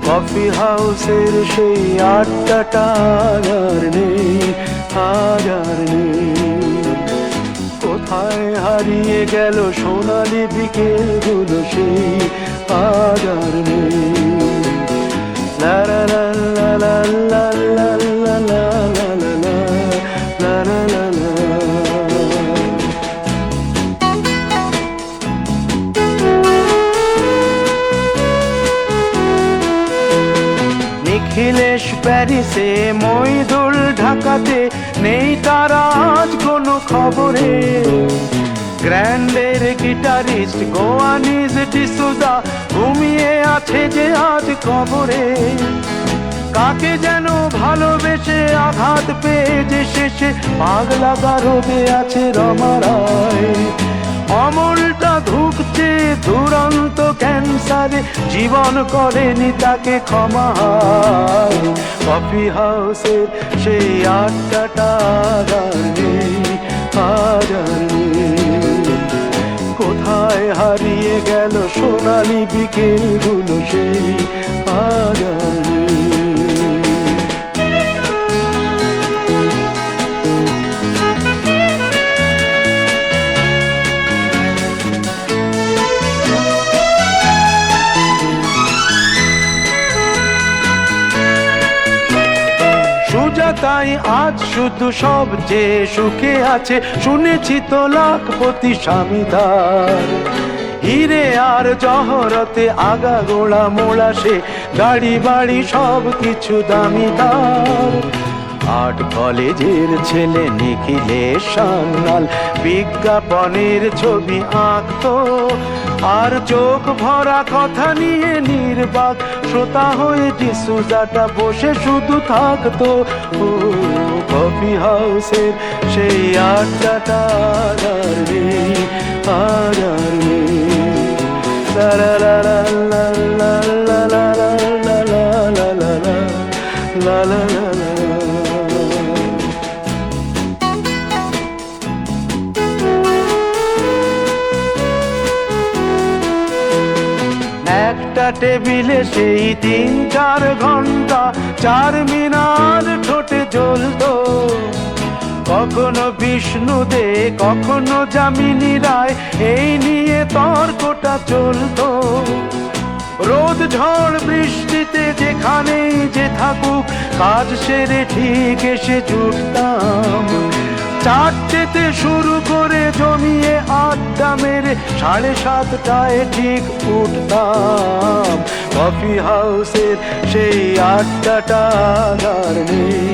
Coffee হাউসের সেই আড্ডাটা আর নেই, আর নেই। কোথায় হারিয়ে গেল সোনালি বিকেলগুলো সেই আর নেই। লা লা লা লা লা লা লা লা লা লা লা লা লা। নিখিলেশ প্যারিসে, মইদুল ঢাকাতে, নেই তারা আজ কোনো খবরে। গ্র্যান্ডের গিটারিস্ট গোয়ানিজ ডিসুজা ঘুমিয়ে আছে যে আজ কবরে। কাকে যেন ভালোবেসে আঘাত পেয়ে যে শেষে পাগলা গারদে আছে রমা রায়। অমলটা ধুকছে দুরন্ত ক্যান্সারে, জীবন করেনি তাকে ক্ষমা। কফি হাউসের সেই আড্ডাটা আর নেই, আর নেই। কোথায় হারিয়ে গেল সোনালি বিকেলগুলো সেই আর নেই। তাই আজ শুধু সবচেয়ে সুখে আছে, শুনেছি তো লাখপতি স্বামীদার। হিরে আর জহরতে আগা গোড়া মোড়া সে, গাড়ি বাড়ি সব কিছু দামিদার। আর্ট কলেজের ছেলে নিখিলেশ সান্যাল বিজ্ঞাপনের ছবি আঁকতো, আর চোখ ভরা কথা নিয়ে নির্বাক শ্রোতা হয়ে ডিসুজাটা বসে শুধু থাকতো। ও কফি হাউসের সেই আড্ডাটা আর নেই, আর নেই। লা লা লা লা লা লা লা লা লা লা লা লা লা লা লা। একটা টেবিলে সেই 3-4 ঘন্টা চার মিনার ঠোঁটে জ্বলতো। কখনো বিষ্ণু দে, কখনো যামিনী রায়, এই নিয়ে তর্কটা চলতো। রোদ ঝড় বৃষ্টিতে যেখানেই যে থাকুক, কাজ সেরে ঠিক এসে জুটতাম। 4টেতে শুরু করে জমিয়ে আড্ডা মেরে 7:30টায় ঠিক উঠতাম। কফি হাউসের সেই আড্ডাটা আর নেই।